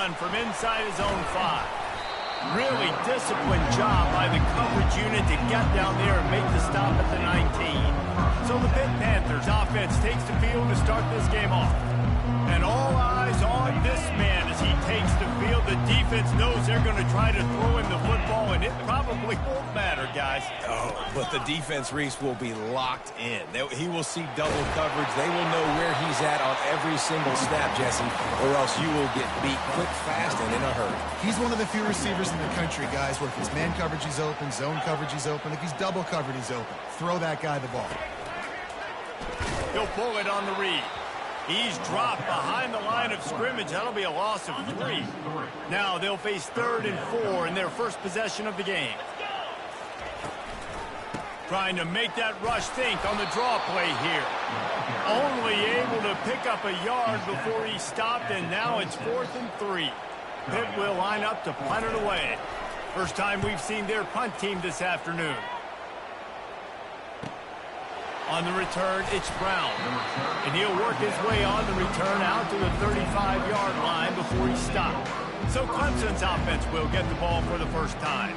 run from inside his own 5. Really disciplined job by the coverage unit to get down there and make the stop at the 19. So the Pitt Panthers offense takes the field to start this game off. And all eyes on this man as he takes the field. The defense knows they're going to try to throw him the football, and it probably won't matter, guys. Oh, but the defense, Reese, will be locked in. He will see double coverage. They will know where he's at on every single snap, Jesse, or else you will get beat quick, fast, and in a hurry. He's one of the few receivers in the country, guys, where if it's man coverage, he's open, zone coverage, he's open. If he's double covered, he's open. Throw that guy the ball. He'll pull it on the read. He's dropped behind the line of scrimmage. That'll be a loss of 3. Now they'll face 3rd and 4 in their first possession of the game. Trying to make that rush think on the draw play here. Only able to pick up a yard before he stopped, and now it's 4th and 3. Pitt will line up to punt it away. First time we've seen their punt team this afternoon. On the return, it's Brown. And he'll work his way on the return out to the 35-yard line before he stopped. So Clemson's offense will get the ball for the first time.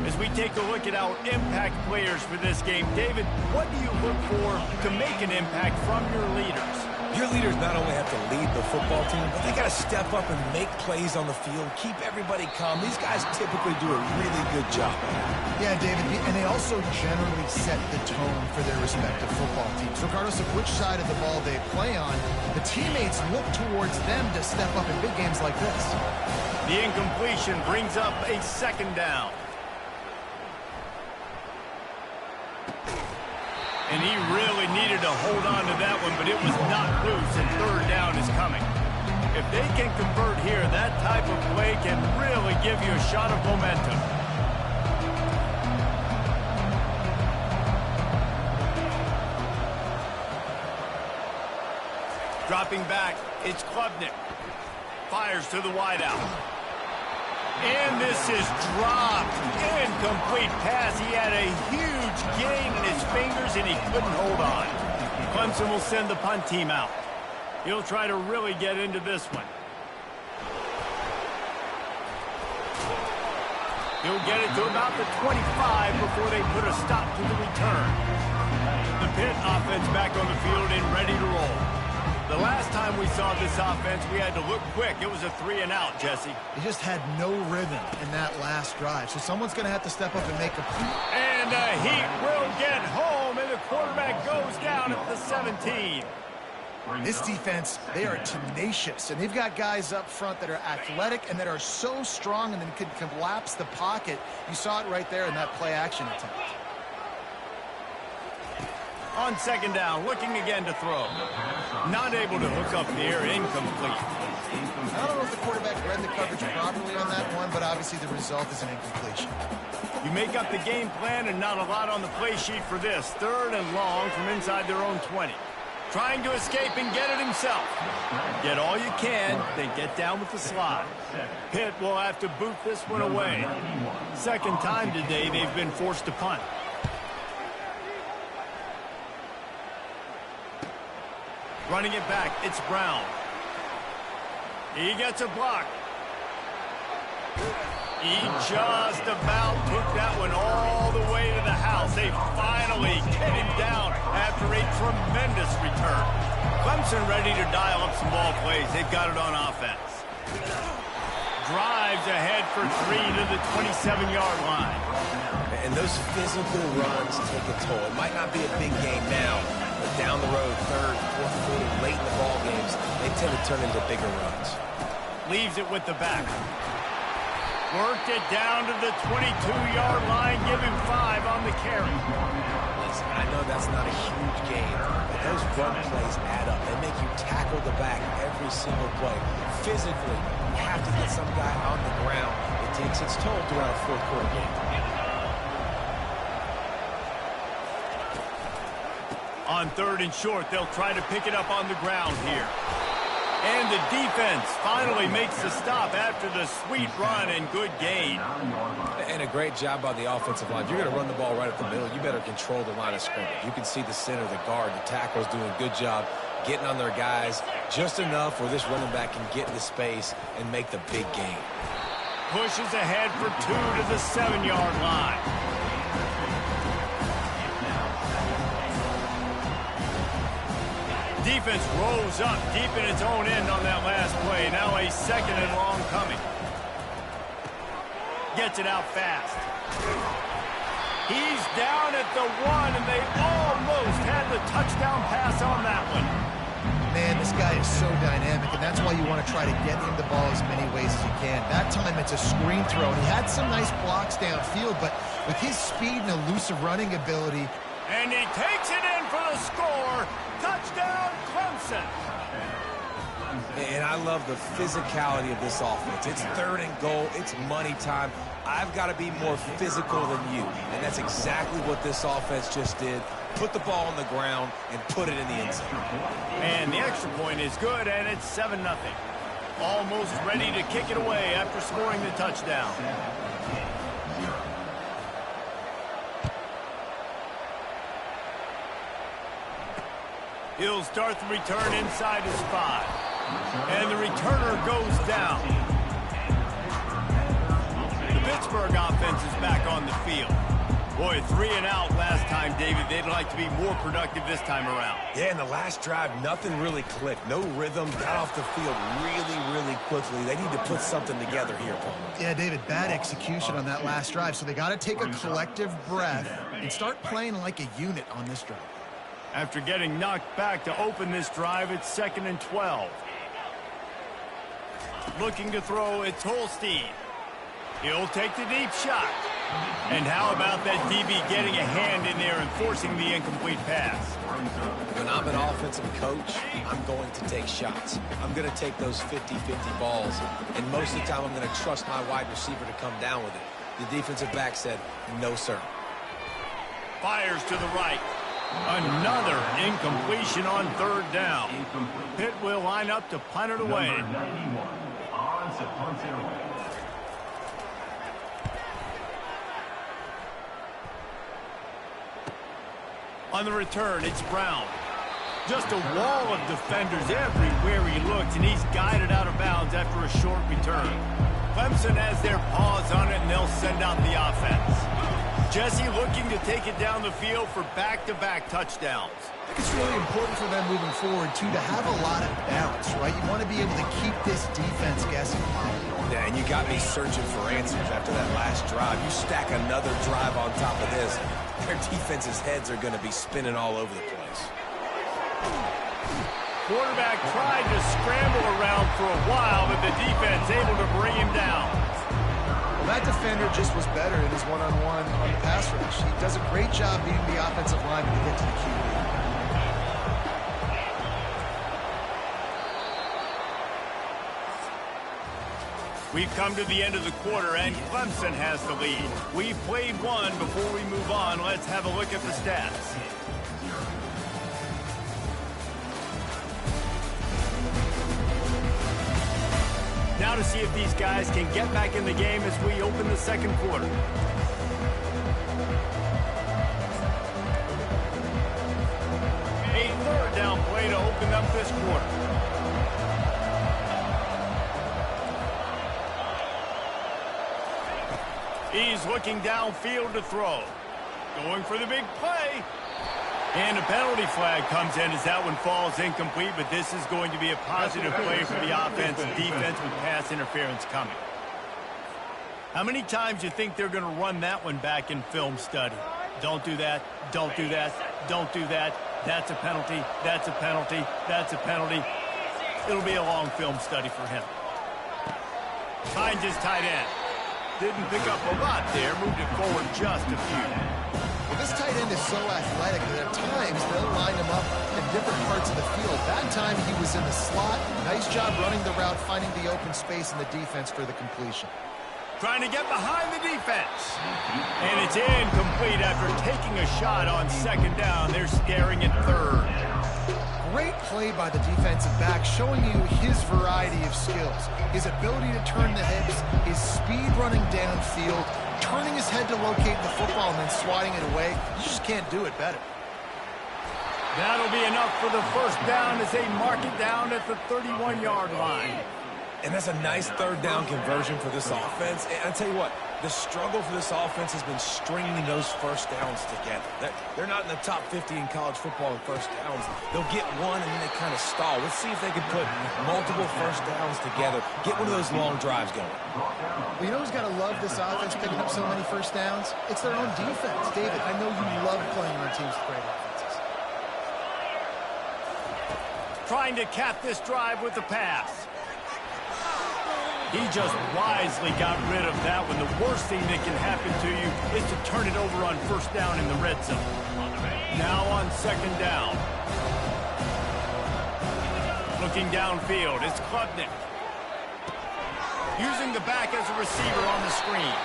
As we take a look at our impact players for this game, David, what do you look for to make an impact from your leaders? Your leaders not only have to lead the football team, but they got to step up and make plays on the field, keep everybody calm. These guys typically do a really good job. Yeah, David, and they also generally set the tone for their respective football teams. Regardless of which side of the ball they play on, the teammates look towards them to step up in big games like this. The incompletion brings up a 2nd down. And he really needed to hold on to that one, but it was not loose, and 3rd down is coming. If they can convert here, that type of play can really give you a shot of momentum. Dropping back, it's Klubnik. Fires to the wideout. And this is dropped. Incomplete pass. He had a huge gain in his fingers, and he couldn't hold on. Clemson will send the punt team out. He'll try to really get into this one. He'll get it to about the 25 before they put a stop to the return. The Pitt offense back on the field and ready to roll. The last time we saw this offense, we had to look quick. It was a 3-and-out, Jesse. They just had no rhythm in that last drive, so someone's going to have to step up and make a play. And the Heat will get home, and the quarterback goes down at the 17. This defense, they are tenacious, and they've got guys up front that are athletic and that are so strong and then can collapse the pocket. You saw it right there in that play-action attempt. On 2nd down, looking again to throw. Not able to hook up here, incomplete. I don't know if the quarterback read the coverage properly on that one, but obviously the result is an incompletion. You make up the game plan and not a lot on the play sheet for this. 3rd and long from inside their own 20. Trying to escape and get it himself. Get all you can, then get down with the slide. Pitt will have to boot this one away. 2nd time today they've been forced to punt. Running it back, it's Brown. He gets a block. He just about took that one all the way to the house. They finally get him down after a tremendous return. Clemson ready to dial up some ball plays. They've got it on offense. Drives ahead for 3 to the 27-yard line. And those physical runs take a toll. It might not be a big game now, but down the road, 3rd, 4th quarter, late in the ball games, they tend to turn into bigger runs. Leaves it with the back. Worked it down to the 22-yard line. Give him 5 on the carry. Listen, I know that's not a huge gain, but those run plays add up. They make you tackle the back every single play. Physically, you have to get some guy on the ground. It takes its toll throughout a 4th quarter game. On 3rd and short, they'll try to pick it up on the ground here. And the defense finally makes the stop after the sweet run and good gain. And a great job by the offensive line. If you're going to run the ball right up the middle, you better control the line of scrimmage. You can see the center, the guard, the tackle's doing a good job getting on their guys just enough where this running back can get into space and make the big gain. Pushes ahead for 2 to the 7-yard line. Defense rolls up deep in its own end on that last play. Now a 2nd and long coming. Gets it out fast. He's down at the 1, and they almost had the touchdown pass on that one. Man, this guy is so dynamic, and that's why you want to try to get him the ball as many ways as you can. That time it's a screen throw, and he had some nice blocks downfield, but with his speed and elusive running ability. And he takes it in for the score. Touchdown, Clemson. And I love the physicality of this offense. It's 3rd and goal. It's money time. I've got to be more physical than you. And that's exactly what this offense just did. Put the ball on the ground and put it in the end zone. And the extra point is good, and it's 7-0. Almost ready to kick it away after scoring the touchdown. He'll start the return inside his 5. And the returner goes down. The Pittsburgh offense is back on the field. Boy, 3 and out last time, David. They'd like to be more productive this time around. Yeah, in the last drive, nothing really clicked. No rhythm. Got off the field really quickly. They need to put something together here, Paul. Yeah, David, bad execution on that last drive, so they got to take a collective breath and start playing like a unit on this drive. After getting knocked back to open this drive, it's 2nd and 12. Looking to throw, it's Holstein. He'll take the deep shot. And how about that DB getting a hand in there and forcing the incomplete pass? When I'm an offensive coach, I'm going to take shots. I'm going to take those 50-50 balls. And most of the time, I'm going to trust my wide receiver to come down with it. The defensive back said, no, sir. Fires to the right. Another incompletion on 3rd down. Pitt will line up to punt it away. On the return, it's Brown. Just a wall of defenders everywhere he looks, and he's guided out of bounds after a short return. Clemson has their paws on it, and they'll send out the offense. Jesse looking to take it down the field for back-to-back touchdowns. I think it's really important for them moving forward, too, to have a lot of balance, right? You want to be able to keep this defense guessing. Yeah, and you got me searching for answers after that last drive. You stack another drive on top of this, their defense's heads are going to be spinning all over the place. Quarterback tried to scramble around for a while, but the defense able to bring him down. Well, that defender just was better in his one-on-one on the pass rush. He does a great job beating the offensive line to get to the QB. We've come to the end of the quarter, and Clemson has the lead. We've played one. Before we move on, let's have a look at the stats. Now to see if these guys can get back in the game as we open the 2nd quarter. A 3rd down play to open up this quarter. He's looking downfield to throw. Going for the big play. And a penalty flag comes in as that one falls incomplete, but this is going to be a positive play for the offense and defense with pass interference coming. How many times do you think they're going to run that one back in film study? Don't do that. Don't do that. Don't do that. That's a penalty. That's a penalty. That's a penalty. It'll be a long film study for him. Finds his tight end. Didn't pick up a lot there. Moved it forward just a few. Well, this tight end is so athletic that at times they'll line him up in different parts of the field. That time he was in the slot. Nice job running the route, finding the open space in the defense for the completion. Trying to get behind the defense. And it's incomplete after taking a shot on 2nd down. They're staring at 3rd. Great play by the defensive back, showing you his variety of skills. His ability to turn the hips, his speed running downfield, turning his head to locate the football and then swatting it away. You just can't do it better. That'll be enough for the first down as they mark it down at the 31-yard line. And that's a nice third down conversion for this offense. And I tell you what, the struggle for this offense has been stringing those first downs together. They're not in the top 50 in college football in first downs. They'll get one and then they kind of stall. Let's see if they can put multiple first downs together, get one of those long drives going. Well, you know who's got to love this offense picking up so many first downs? It's their own defense. David, I know you love playing on teams with great offenses. Trying to cap this drive with the pass. He just wisely got rid of that when the worst thing that can happen to you is to turn it over on first down in the red zone. Now on second down. Looking downfield, it's Klubnik. Using the back as a receiver on the screen.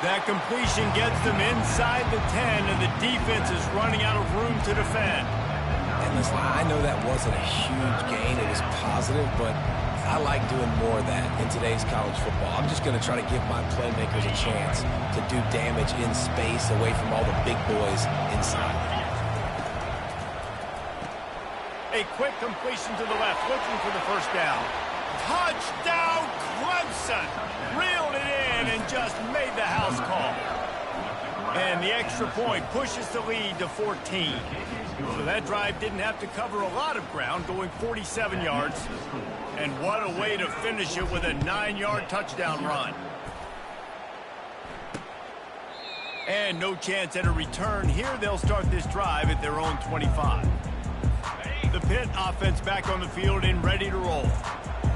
That completion gets them inside the 10, and the defense is running out of room to defend. And listen, I know that wasn't a huge gain. It was positive, but I like doing more of that in today's college football. I'm just going to try to give my playmakers a chance to do damage in space away from all the big boys inside. A quick completion to the left, looking for the first down. Touchdown, Clemson! Reeled it in and just made the house call. And the extra point pushes the lead to 14. So that drive didn't have to cover a lot of ground, going 47 yards. And what a way to finish it with a 9-yard touchdown run. And no chance at a return. Here they'll start this drive at their own 25. The Pitt offense back on the field and ready to roll.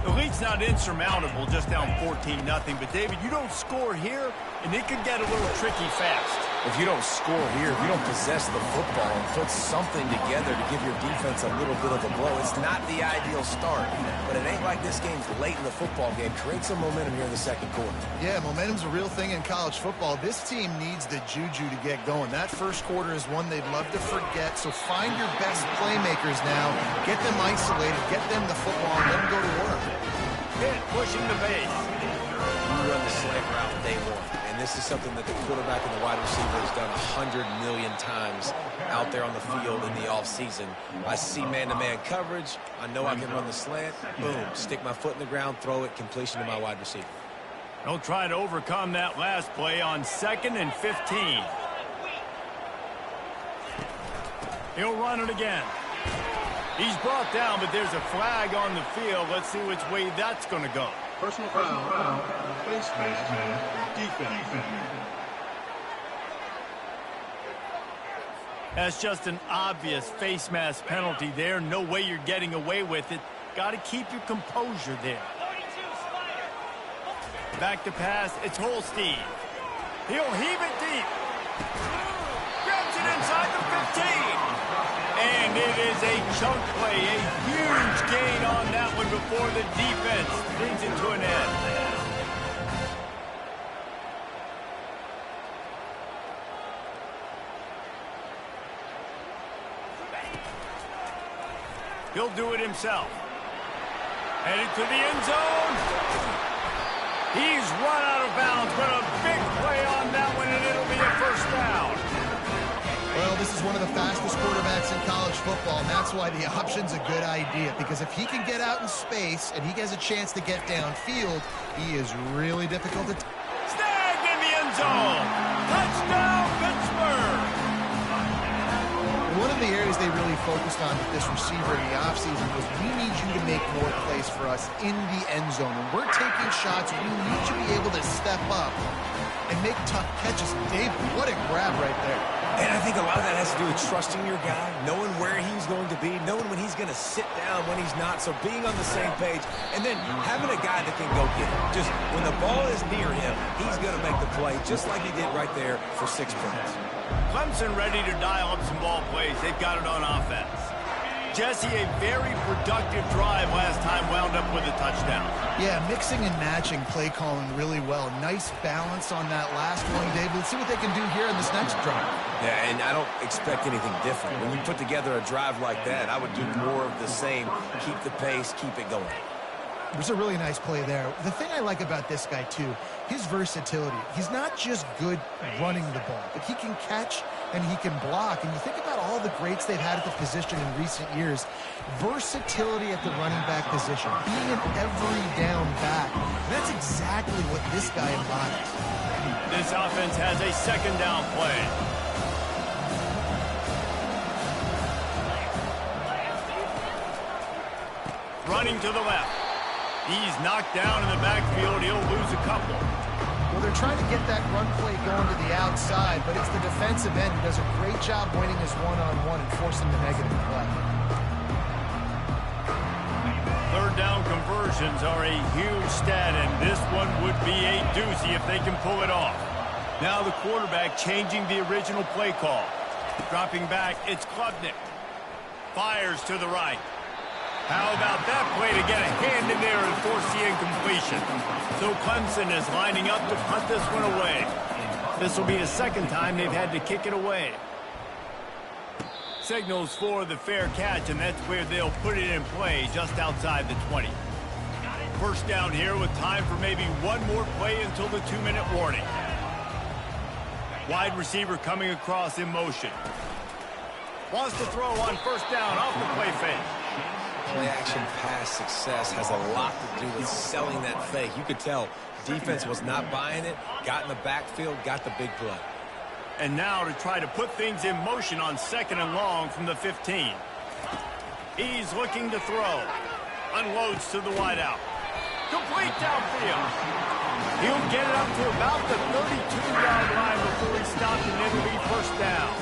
The lead's not insurmountable, just down 14-0. But, David, you don't score here, and it could get a little tricky fast. If you don't score here, if you don't possess the football and put something together to give your defense a little bit of a blow, it's not the ideal start. But it ain't like this game's late in the football game. Create some momentum here in the second quarter. Yeah, momentum's a real thing in college football. This team needs the juju to get going. That first quarter is one they'd love to forget. So find your best playmakers now. Get them isolated. Get them the football and let them go to work. Pitt pushing the base. You run the slant route day one. And this is something that the quarterback and the wide receiver has done 100 million times out there on the field in the offseason. I see man-to-man coverage. I know I can run the slant. Boom. Stick my foot in the ground, throw it, completion to my wide receiver. They'll try to overcome that last play on 2nd and 15. He'll run it again. He's brought down, but there's a flag on the field. Let's see which way that's going to go. Personal foul, face mask, defense. That's just an obvious face mask penalty there. No way you're getting away with it. Got to keep your composure there. Back to pass. It's Holstein. He'll heave it deep. Grabs it inside the 15. And it is a chunk play, a huge gain on that one before the defense brings it to an end. He'll do it himself. Headed to the end zone. He's run out of bounds, but a big play on that one, and it'll be a first down. Well, this is one of the fastest quarterbacks in college football, and that's why the option's a good idea, because if he can get out in space and he has a chance to get downfield, he is really difficult to... Snagged in the end zone! Touchdown, Pittsburgh! One of the areas they really focused on with this receiver in the offseason was we need you to make more plays for us in the end zone. When we're taking shots, we need you to be able to step up and make tough catches. David, what a grab right there. And I think a lot of that has to do with trusting your guy, knowing where he's going to be, knowing when he's going to sit down, when he's not, so being on the same page, and then having a guy that can go get it. Just when the ball is near him, he's going to make the play, just like he did right there for 6 points. Clemson ready to dial up some ball plays. They've got it on offense. Jesse, a very productive drive last time, wound up with a touchdown. Yeah, mixing and matching play calling really well. Nice balance on that last one, Dave. Let's see what they can do here in this next drive. Yeah, and I don't expect anything different. When you put together a drive like that, I would do more of the same. Keep the pace, keep it going. There's a really nice play there. The thing I like about this guy, too, his versatility. He's not just good running the ball, but he can catch and he can block. And you think about all the greats they've had at the position in recent years. Versatility at the running back position, being an every down back. And that's exactly what this guy embodies. This offense has a second down play. Running to the left. He's knocked down in the backfield. He'll lose a couple. Well, they're trying to get that run play going to the outside, but it's the defensive end who does a great job winning his one-on-one and forcing the negative play. Third down conversions are a huge stat, and this one would be a doozy if they can pull it off. Now the quarterback changing the original play call. Dropping back, it's Klubnik. Fires to the right. How about that play to get a hand in there and force the incompletion? So Clemson is lining up to punt this one away. This will be the second time they've had to kick it away. Signals for the fair catch, and that's where they'll put it in play just outside the 20. First down here with time for maybe one more play until the 2-minute warning. Wide receiver coming across in motion. Wants to throw on first down off the play fake. Play-action pass success has a lot to do with selling that fake. You could tell defense was not buying it, got in the backfield, got the big play. And now to try to put things in motion on second and long from the 15. He's looking to throw. Unloads to the wideout. Complete downfield. He'll get it up to about the 32-yard line before he stopped, and it'll be first down.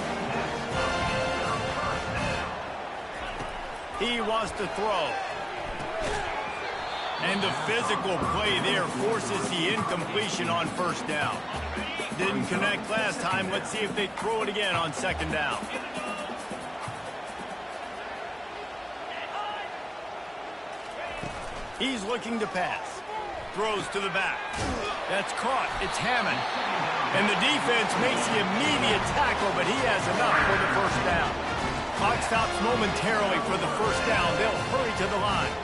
He wants to throw. And the physical play there forces the incompletion on first down. Didn't connect last time. Let's see if they throw it again on second down. He's looking to pass. Throws to the back. That's caught. It's Hammond. And the defense makes the immediate tackle, but he has enough for the first down. Clock stops momentarily for the first down. They'll hurry to the line.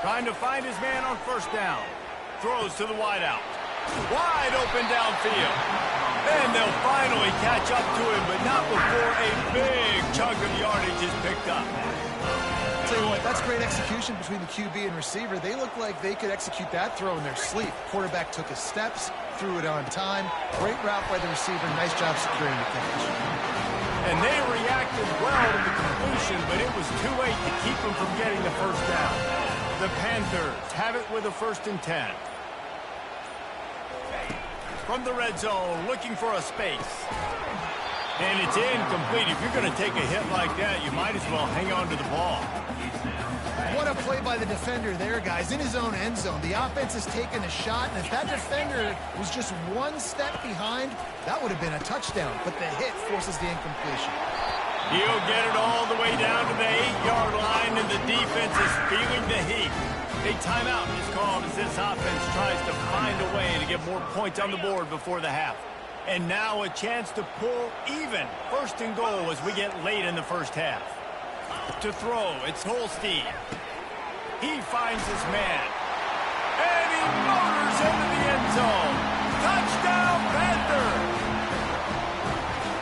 Trying to find his man on first down. Throws to the wideout. Wide open downfield. And they'll finally catch up to him, but not before a big chunk of yardage is picked up. I'll tell you what, that's great execution between the QB and receiver. They look like they could execute that throw in their sleep. Quarterback took his steps, threw it on time. Great route by the receiver. Nice job securing the catch. And they reacted well to the completion, but it was too late to keep them from getting the first down. The Panthers have it with a 1st and 10. From the red zone, looking for a space. And it's incomplete. If you're going to take a hit like that, you might as well hang on to the ball. What a play by the defender there, guys. In his own end zone, the offense has taken a shot, and if that defender was just one step behind, that would have been a touchdown. But the hit forces the incompletion. He'll get it all the way down to the 8-yard line, and the defense is feeling the heat. A timeout is called as this offense tries to find a way to get more points on the board before the half. And now a chance to pull even 1st and goal as we get late in the first half. To throw, it's Holstein. He finds his man. And he motors into the end zone. Touchdown, Panthers!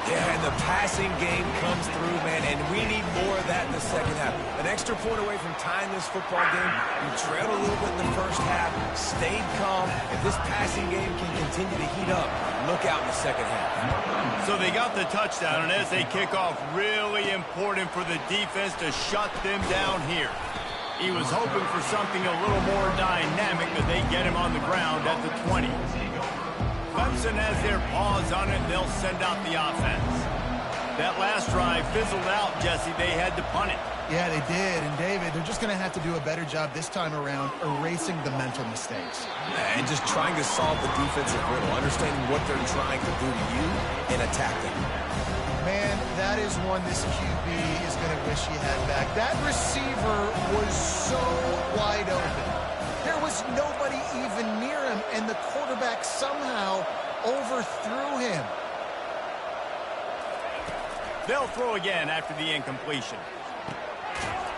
Yeah, and the passing game comes through, man, and we need more of that in the second half. An extra point away from tying this football game. You trailed a little bit in the first half, stayed calm. If this passing game can continue to heat up, look out in the second half. So they got the touchdown, and as they kick off, really important for the defense to shut them down here. He was hoping for something a little more dynamic, but they get him on the ground at the 20. Clemson has their paws on it, and they'll send out the offense. That last drive fizzled out, Jesse. They had to punt it. Yeah, they did. And, David, they're just going to have to do a better job this time around erasing the mental mistakes. And just trying to solve the defensive riddle, understanding what they're trying to do to you and attack them. Man, that is one this QB is going to wish he had back. That receiver was so wide open. There was nobody even near him, and the quarterback somehow overthrew him. They'll throw again after the incompletion.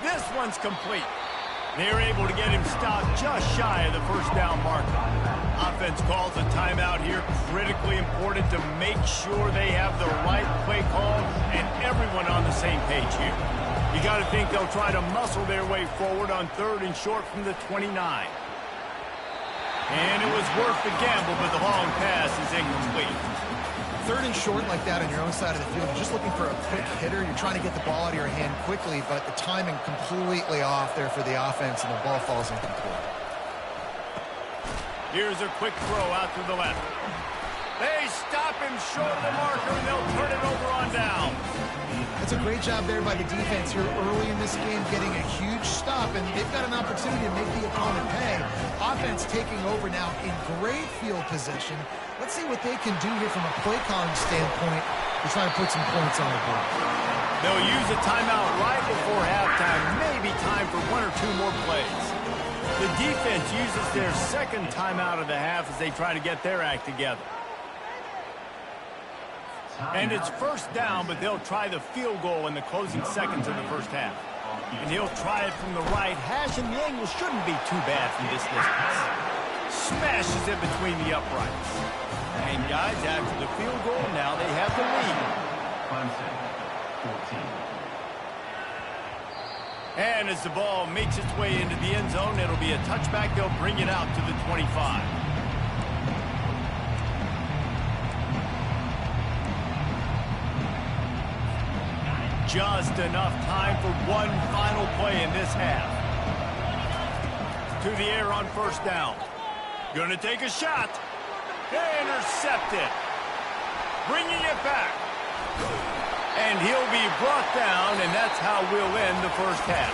This one's complete. They're able to get him stopped just shy of the first down marker. Offense calls a timeout here. Critically important to make sure they have the right play call and everyone on same page here. You got to think they'll try to muscle their way forward on 3rd and short from the 29. And it was worth the gamble, but the long pass is incomplete. 3rd and short like that on your own side of the field, you're just looking for a quick hitter. You're trying to get the ball out of your hand quickly, but the timing completely off there for the offense, and the ball falls incomplete. Here's a quick throw out to the left. They stop him short of the marker, and they'll turn it over on down. That's a great job there by the defense here early in this game, getting a huge stop, and they've got an opportunity to make the opponent pay. Offense taking over now in great field position. Let's see what they can do here from a play calling standpoint to try to put some points on the board. They'll use a timeout right before halftime, maybe time for 1 or 2 more plays. The defense uses their second timeout of the half as they try to get their act together. And it's 1st down, but they'll try the field goal in the closing seconds of the first half. And he'll try it from the right hash, and the angle shouldn't be too bad from this distance. Smashes it between the uprights. And guys, after the field goal, now they have the lead. 14. And as the ball makes its way into the end zone, it'll be a touchback. They'll bring it out to the 25. Just enough time for one final play in this half. To the air on 1st down. Gonna take a shot. Intercepted. Bringing it back. And he'll be brought down, and that's how we'll end the first half.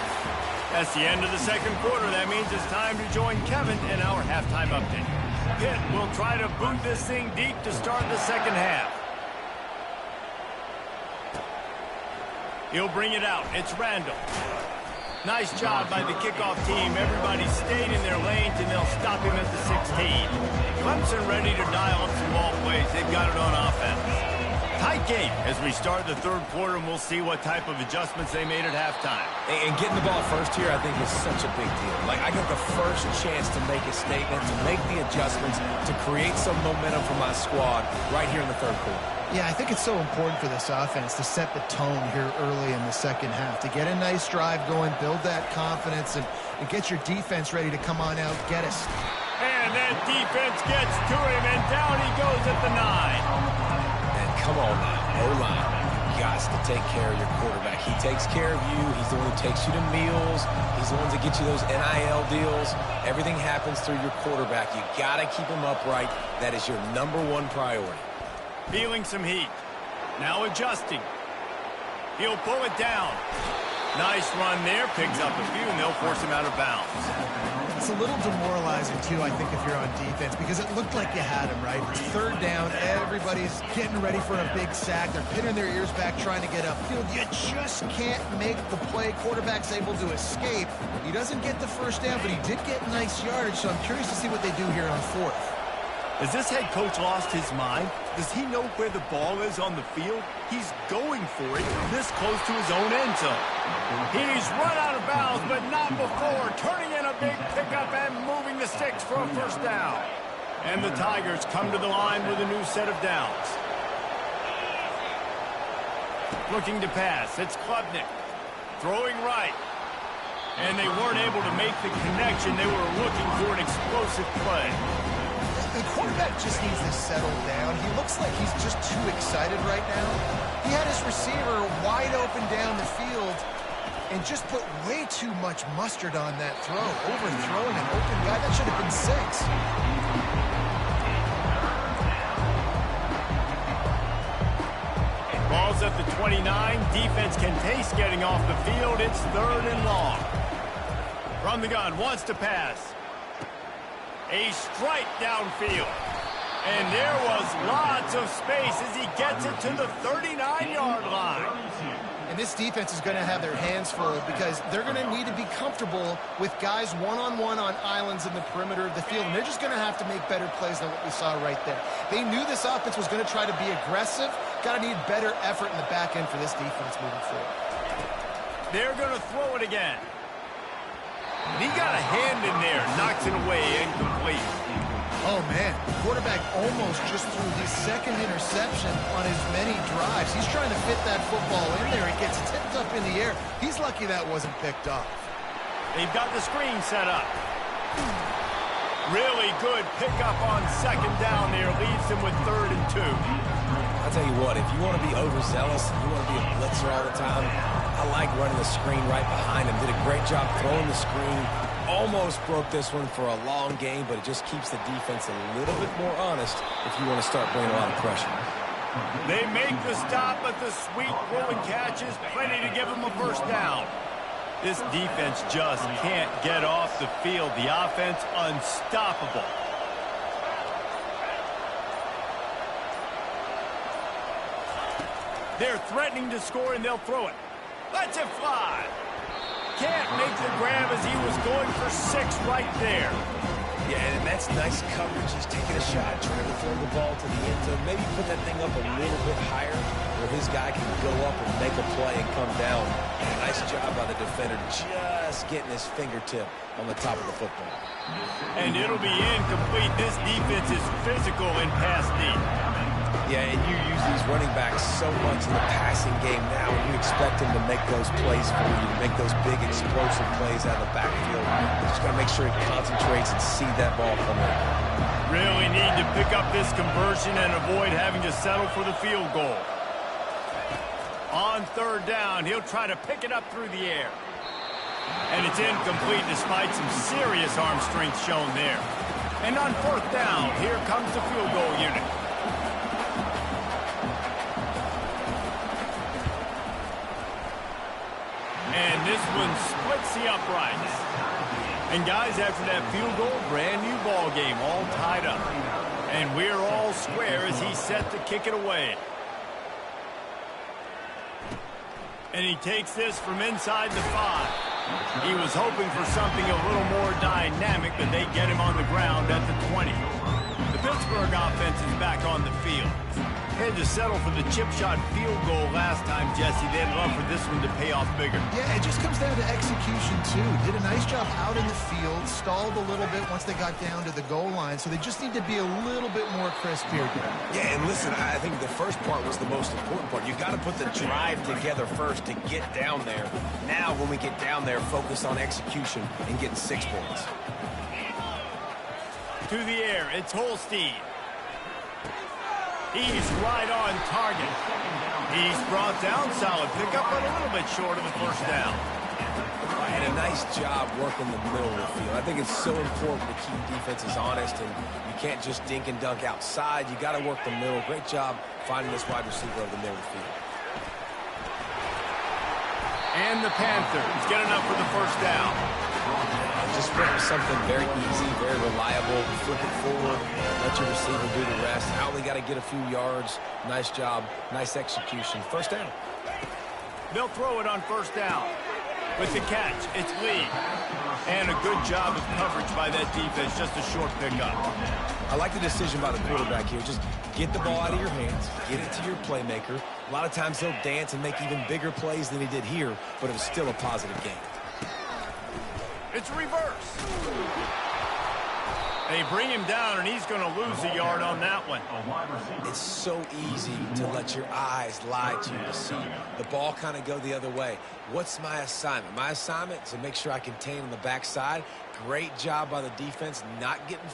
That's the end of the second quarter. That means it's time to join Kevin in our halftime update. Pitt will try to boot this thing deep to start the second half. He'll bring it out. It's Randall. Nice job by the kickoff team. Everybody stayed in their lanes, and they'll stop him at the 16. Clemson ready to dial up some ball plays. They've got it on offense. Tight game as we start the third quarter, and we'll see what type of adjustments they made at halftime. And getting the ball first here, I think, is such a big deal. Like, I get the first chance to make a statement, to make the adjustments, to create some momentum for my squad right here in the third quarter. Yeah, I think it's so important for this offense to set the tone here early in the second half, to get a nice drive going, build that confidence, and get your defense ready to come on out, get us. And that defense gets to him, and down he goes at the 9. Come on now, O-line. You guys to take care of your quarterback. He takes care of you. He's the one who takes you to meals. He's the one that gets you those NIL deals. Everything happens through your quarterback. You got to keep him upright. That is your #1 priority. Feeling some heat. Now adjusting. He'll pull it down. Nice run there. Picks up a few, and they'll force him out of bounds. It's a little demoralizing, too, I think, if you're on defense, because it looked like you had him, right? It's 3rd down. Everybody's getting ready for a big sack. They're pinning their ears back trying to get upfield. You just can't make the play. Quarterback's able to escape. He doesn't get the 1st down, but he did get nice yardage, so I'm curious to see what they do here on 4th. Has this head coach lost his mind? Does he know where the ball is on the field? He's going for it this close to his own end zone. He's run out of bounds, but not before. Turning in a big pickup and moving the sticks for a 1st down. And the Tigers come to the line with a new set of downs. Looking to pass. It's Klubnik. Throwing right. And they weren't able to make the connection. They were looking for an explosive play. The quarterback just needs to settle down. He looks like he's just too excited right now. He had his receiver wide open down the field and just put way too much mustard on that throw, overthrowing an open guy. That should have been 6. Ball's at the 29. Defense can taste getting off the field. It's 3rd and long. From the gun, wants to pass. A strike downfield. And there was lots of space as he gets it to the 39-yard line. And this defense is going to have their hands full because they're going to need to be comfortable with guys one-on-one on islands in the perimeter of the field. And they're just going to have to make better plays than what we saw right there. They knew this offense was going to try to be aggressive. Got to need better effort in the back end for this defense moving forward. They're going to throw it again. And he got a hand in there, knocks it away, incomplete. Oh, man, the quarterback almost just threw his second interception on as many drives. He's trying to fit that football in there. It gets tipped up in the air. He's lucky that wasn't picked up. They've got the screen set up. Really good pickup on second down there. Leaves them with 3rd and 2. I'll tell you what, if you want to be overzealous, you want to be a blitzer all the time, I like running the screen right behind him. Did a great job throwing the screen. Almost broke this one for a long game, but it just keeps the defense a little bit more honest if you want to start bringing a lot of pressure. They make the stop, but the sweet rolling catch is plenty to give them a first down. This defense just can't get off the field. The offense unstoppable. They're threatening to score, and they'll throw it. Let's it fly. Can't make the grab as he was going for 6 right there. Yeah, and that's nice coverage. He's taking a shot, trying to throw the ball to the end zone. Maybe put that thing up a little bit higher where his guy can go up and make a play and come down. And a nice job by the defender just getting his fingertip on the top of the football. And it'll be incomplete. This defense is physical in pass deep. Yeah, and you use these running backs so much in the passing game now, and you expect them to make those plays for you, to make those big explosive plays out of the backfield. You just got to make sure he concentrates and see that ball come in. Really need to pick up this conversion and avoid having to settle for the field goal. On 3rd down, he'll try to pick it up through the air. And it's incomplete despite some serious arm strength shown there. And on 4th down, here comes the field goal unit. And this one splits the uprights. And guys, after that field goal, brand new ball game, all tied up. And we're all square as he's set to kick it away. And he takes this from inside the 5. He was hoping for something a little more dynamic, but they get him on the ground at the 20. The Pittsburgh offense is back on the field. Had to settle for the chip shot field goal last time, Jesse. They'd love for this one to pay off bigger. Yeah, it just comes down to execution, too. Did a nice job out in the field, stalled a little bit once they got down to the goal line, so they just need to be a little bit more crisp here. Yeah, and listen, I think the first part was the most important part. You've got to put the drive together first to get down there. Now, when we get down there, focus on execution and getting 6 points. To the air, it's Holstein. He's right on target. He's brought down, solid pickup, but a little bit short of the first down. And a nice job working the middle of the field. I think it's so important to keep defenses honest, and you can't just dink and dunk outside. You got to work the middle. Great job finding this wide receiver over the middle of the field. And the Panthers get enough for the first down. Just something very easy, very reliable. Flip it forward, let your receiver do the rest. I only got to get a few yards. Nice job, nice execution. First down. They'll throw it on first down. With the catch, it's Lee. And a good job of coverage by that defense, just a short pickup. I like the decision by the quarterback here. Just get the ball out of your hands, get it to your playmaker. A lot of times he'll dance and make even bigger plays than he did here, but it was still a positive game. It's reverse. They bring him down, and he's going to lose a yard on that one. It's so easy to let your eyes lie to you, to see the ball kind of go the other way. What's my assignment? My assignment is to make sure I contain on the backside. Great job by the defense, not getting...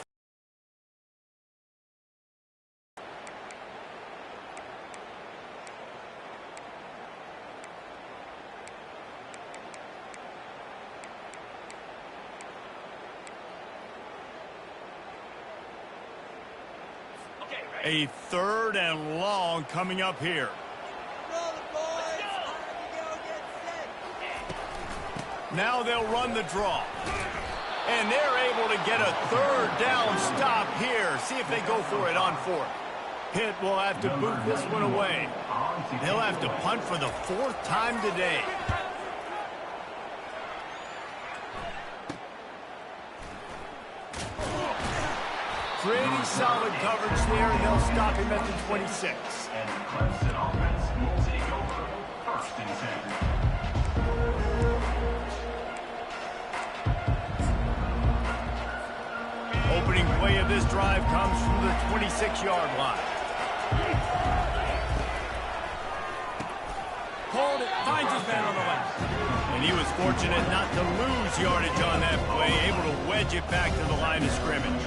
A 3rd and long coming up here. Now they'll run the draw. And they're able to get a 3rd down stop here. See if they go for it on 4th. Pitt will have to boot this one away. They'll have to punt for the 4th time today. Pretty solid coverage there, and they'll stop him at the 26. And the Clemson offense will take over 1st and 10. Opening play play of this drive comes from the 26-yard line. Hold it, finds his man on the left. And he was fortunate not to lose yardage on that play, able to wedge it back to the line of scrimmage.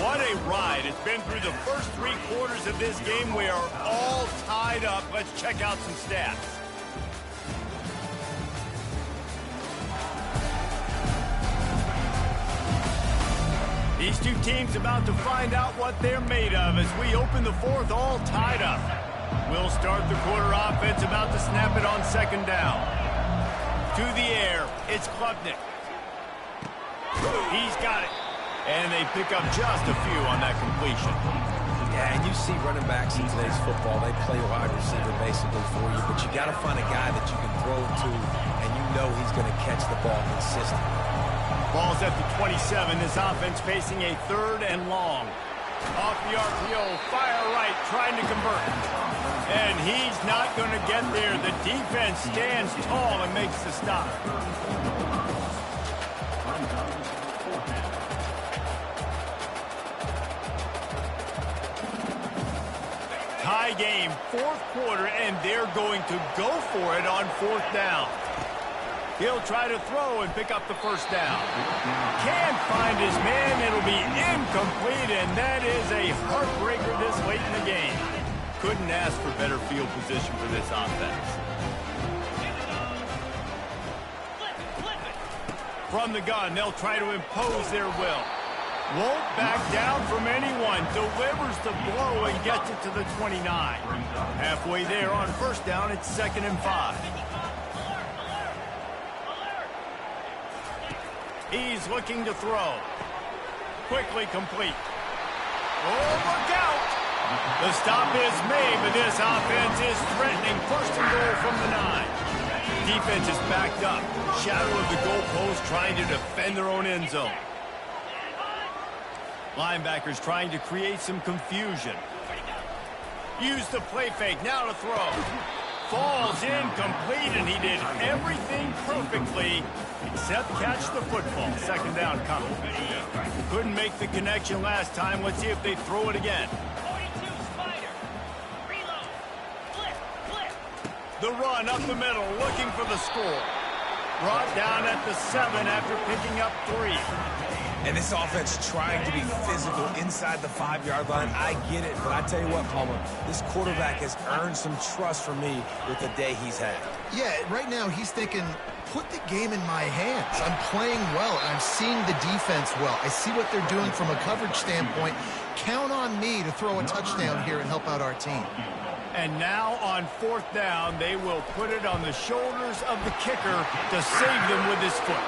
What a ride. It's been through the first 3 quarters of this game. We are all tied up. Let's check out some stats. These two teams about to find out what they're made of as we open the 4th all tied up. We'll start the quarter offense, about to snap it on 2nd down. To the air, it's Klubnik. He's got it. And they pick up just a few on that completion. Yeah, and you see running backs in today's football, they play wide receiver basically for you, but you got to find a guy that you can throw to, and you know he's going to catch the ball consistently. Ball's at the 27. This offense facing a 3rd and long. Off the RPO, fire right, trying to convert. And he's not going to get there. The defense stands tall and makes the stop. Tie game, 4th quarter, and they're going to go for it on 4th down. He'll try to throw and pick up the 1st down. Can't find his man. It'll be incomplete, and that is a heartbreaker this late in the game. Couldn't ask for better field position for this offense. From the gun, they'll try to impose their will. Won't back down from anyone. Delivers the blow and gets it to the 29. Halfway there on 1st down, it's 2nd and 5. He's looking to throw. Quickly complete. Oh, look out! The stop is made, but this offense is threatening. 1st and goal from the 9. Defense is backed up. Shadow of the goalpost trying to defend their own end zone. Linebackers trying to create some confusion. Use the play fake, now to throw. Falls incomplete, and he did everything perfectly except catch the football. 2nd down coming. Couldn't make the connection last time. Let's see if they throw it again. The run up the middle, looking for the score. Brought down at the 7 after picking up 3. And this offense trying to be physical inside the 5-yard line. I get it, but I tell you what, Palmer, this quarterback has earned some trust from me with the day he's had. Yeah, right now he's thinking, put the game in my hands. I'm playing well, and I'm seeing the defense well. I see what they're doing from a coverage standpoint. Count on me to throw a touchdown here and help out our team. And now on 4th down, they will put it on the shoulders of the kicker to save them with his foot.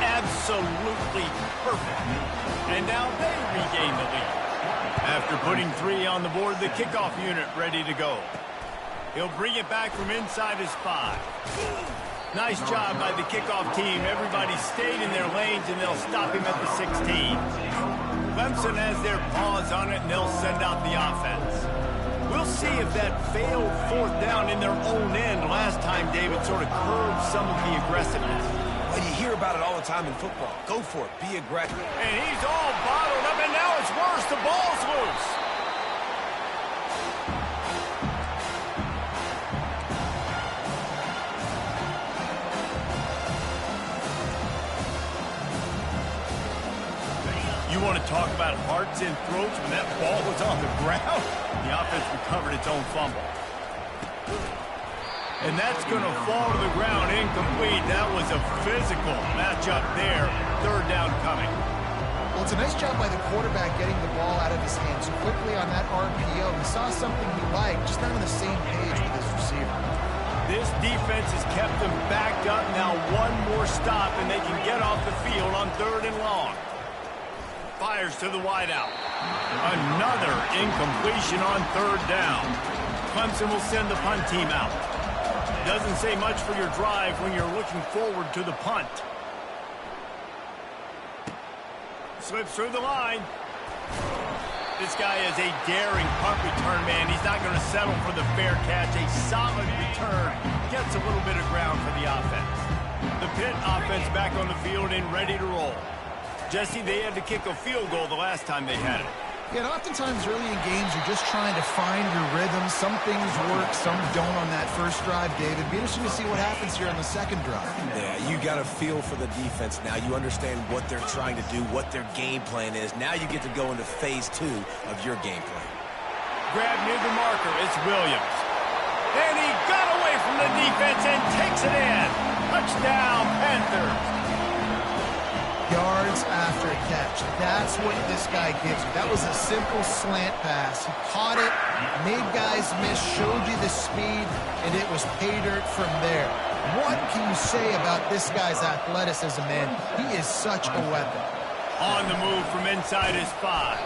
Absolutely perfect. And now they regain the lead. After putting 3 on the board, the kickoff unit ready to go. He'll bring it back from inside his 5. Nice job by the kickoff team. Everybody stayed in their lanes, and they'll stop him at the 16. Clemson has their paws on it, and they'll send out the offense. We'll see if that failed 4th down in their own end last time, David, sort of curbed some of the aggressiveness. Well, you hear about it all the time in football. Go for it. Be aggressive. And he's all bottled up, and now it's worse. The ball's loose. You want to talk about hearts and throats when that ball was on the ground? The offense recovered its own fumble. And that's going to fall to the ground incomplete. That was a physical matchup there. 3rd down coming. Well, it's a nice job by the quarterback getting the ball out of his hands quickly on that RPO. He saw something he liked, just not on the same page with his receiver. This defense has kept them backed up. Now 1 more stop, and they can get off the field on 3rd and long. Fires to the wideout. Another incompletion on 3rd down. Clemson will send the punt team out. Doesn't say much for your drive when you're looking forward to the punt. Slips through the line. This guy is a daring punt return man. He's not going to settle for the fair catch. A solid return. gets a little bit of ground for the offense. The Pitt offense back on the field and ready to roll. Jesse, they had to kick a field goal the last time they had it. Yeah, and oftentimes early in games, you're just trying to find your rhythm. Some things work, some don't on that first drive, David. Be interesting to see what happens here on the second drive. Yeah, you got a feel for the defense now. You understand what they're trying to do, what their game plan is. Now you get to go into phase 2 of your game plan. Grab near the marker. It's Williams. And he got away from the defense and takes it in. Touchdown, Panthers. Yards after catch. That's what this guy gives you. That was a simple slant pass. He caught it, made guys miss, showed you the speed, and it was pay dirt from there. What can you say about this guy's athleticism, man? He is such a weapon. On the move from inside his 5.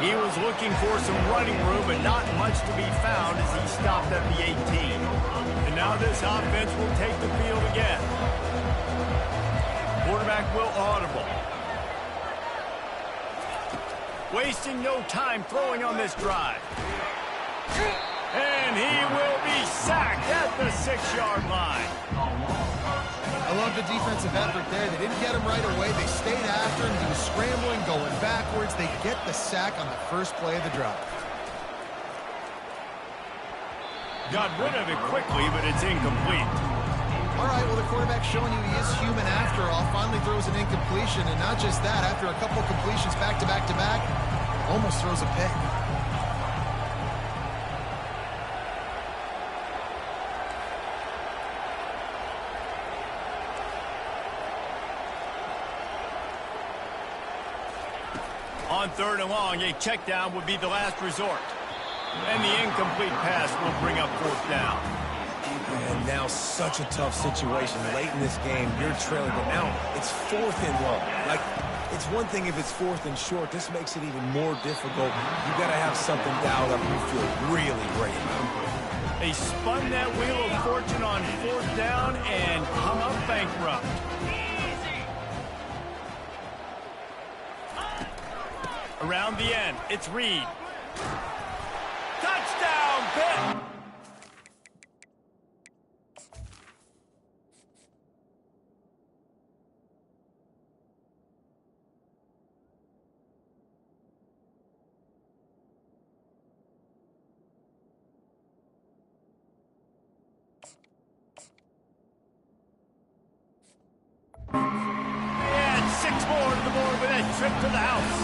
He was looking for some running room, but not much to be found as he stopped at the 18. And now this offense will take the field again. Quarterback will audible. Wasting no time throwing on this drive. And he will be sacked at the 6-yard line. I love the defensive effort there. They didn't get him right away. They stayed after him. He was scrambling, going backwards. They get the sack on the first play of the drive. Got rid of it quickly, but it's incomplete. All right, well, the quarterback's showing you he is human after all. Finally throws an incompletion, and not just that, after a couple of completions back-to-back-to-back, almost throws a pick. On 3rd and long, a check down would be the last resort. And the incomplete pass will bring up 4th down. And now such a tough situation. Late in this game, you're trailing, but now it's 4th and long. Like, it's one thing if it's 4th and short. This makes it even more difficult. You got to have something dialed up you feel really great about. They spun that wheel of fortune on 4th down and come up bankrupt. Around the end, it's Reed. Touchdown, Pitt! And 6 more to the board with a trip to the house.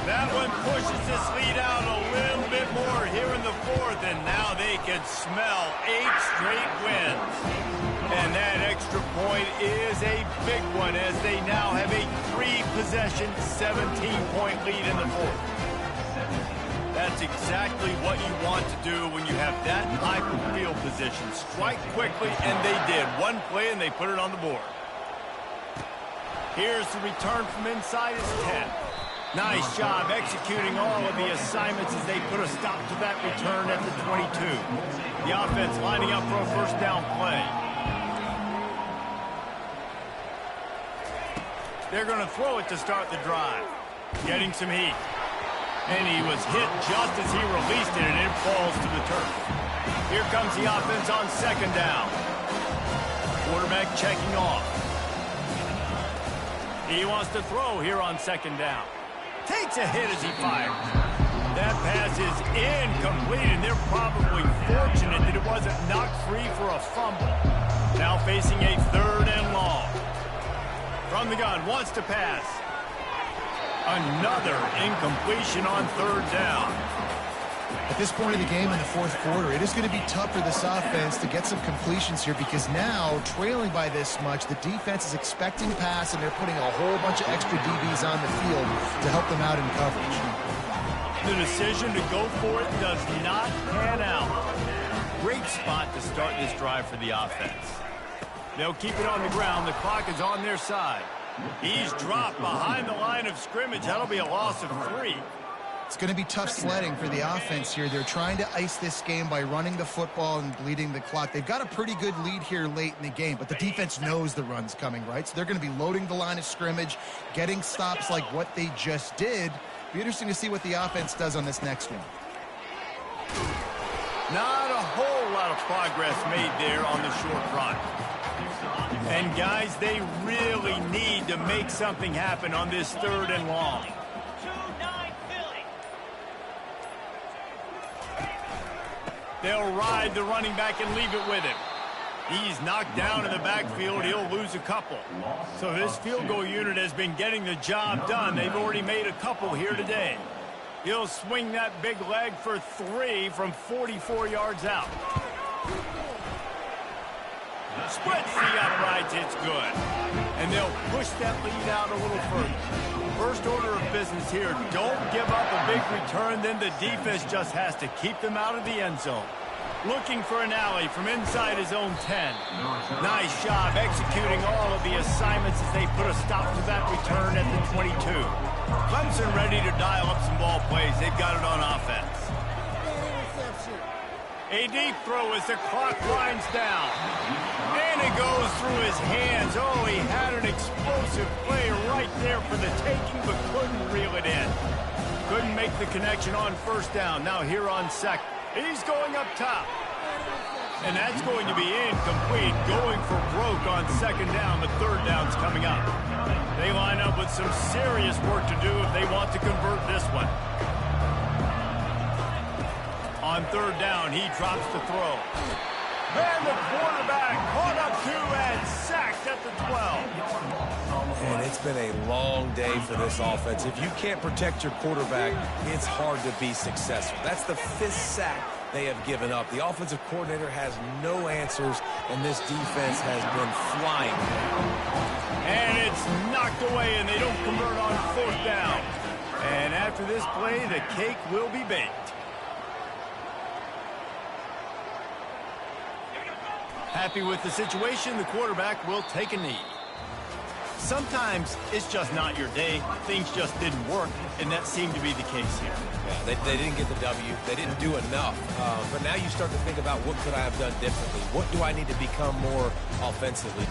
That one pushes this lead out a little bit more here in the 4th, and now they can smell 8 straight wins. And that extra point is a big one as they now have a 3-possession, 17-point lead in the 4th. That's exactly what you want to do when you have that type of field position. Strike quickly, and they did. One play, and they put it on the board. Here's the return from inside his 10. Nice job executing all of the assignments as they put a stop to that return at the 22. The offense lining up for a 1st down play. They're going to throw it to start the drive. Getting some heat. And he was hit just as he released it, and it falls to the turf. Here comes the offense on 2nd down. Quarterback checking off. He wants to throw here on 2nd down. Takes a hit as he fires. That pass is incomplete, and they're probably fortunate that it wasn't knocked free for a fumble. Now facing a 3rd and long. From the gun, wants to pass. Another incompletion on 3rd down. At this point in the game in the 4th quarter, it is going to be tough for this offense to get some completions here because now, trailing by this much, the defense is expecting pass, and they're putting a whole bunch of extra DBs on the field to help them out in coverage. The decision to go for it does not pan out. Great spot to start this drive for the offense. They'll keep it on the ground. The clock is on their side. He's dropped behind the line of scrimmage. That'll be a loss of 3. It's going to be tough sledding for the offense here. They're trying to ice this game by running the football and bleeding the clock. They've got a pretty good lead here late in the game, but the defense knows the run's coming, right? So they're going to be loading the line of scrimmage, getting stops like what they just did. Be interesting to see what the offense does on this next one. Not a whole lot of progress made there on the short run. And guys, they really need to make something happen on this 3rd and long. They'll ride the running back and leave it with him. He's knocked down in the backfield. He'll lose a couple. So this field goal unit has been getting the job done. They've already made a couple here today. He'll swing that big leg for 3 from 44 yards out. Splits the uprights. It's good. And they'll push that lead out a little further. First order of business here, don't give up a big return, then the defense just has to keep them out of the end zone. Looking for an alley from inside his own 10. Nice job executing all of the assignments as they put a stop to that return at the 22. Clemson ready to dial up some ball plays. They've got it on offense. A deep throw as the clock winds down. And it goes through his hands. Oh, he had an explosive play right there for the taking, but couldn't reel it in. Couldn't make the connection on first down. Now here on second. He's going up top. And that's going to be incomplete. Going for broke on second down. The 3rd down's coming up. They line up with some serious work to do if they want to convert this one. On 3rd down, he drops the throw. And the quarterback caught up to and sacked at the 12. And it's been a long day for this offense. If you can't protect your quarterback, it's hard to be successful. That's the 5th sack they have given up. The offensive coordinator has no answers, and this defense has been flying. And it's knocked away, and they don't convert on 4th down. And after this play, the cake will be baked. Happy with the situation, the quarterback will take a knee. Sometimes it's just not your day. Things just didn't work, and that seemed to be the case here. Yeah, they didn't get the W. They didn't do enough. But now you start to think about what could I have done differently? What do I need to become more offensively?